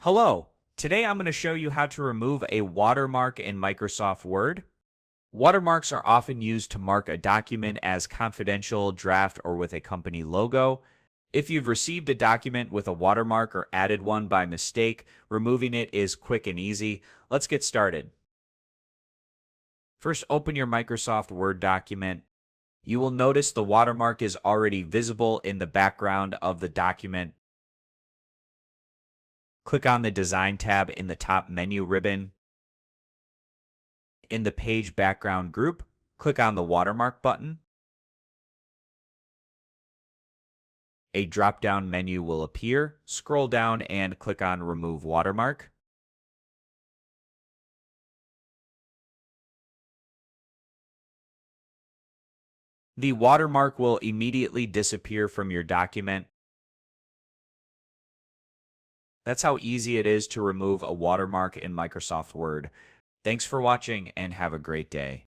Hello. Today I'm going to show you how to remove a watermark in Microsoft Word. Watermarks are often used to mark a document as confidential, draft, or with a company logo. If you've received a document with a watermark or added one by mistake, removing it is quick and easy. Let's get started. First, open your Microsoft Word document. You will notice the watermark is already visible in the background of the document. Click on the Design tab in the top menu ribbon. In the Page Background group, click on the Watermark button. A drop-down menu will appear. Scroll down and click on Remove Watermark. The watermark will immediately disappear from your document. That's how easy it is to remove a watermark in Microsoft Word. Thanks for watching and have a great day.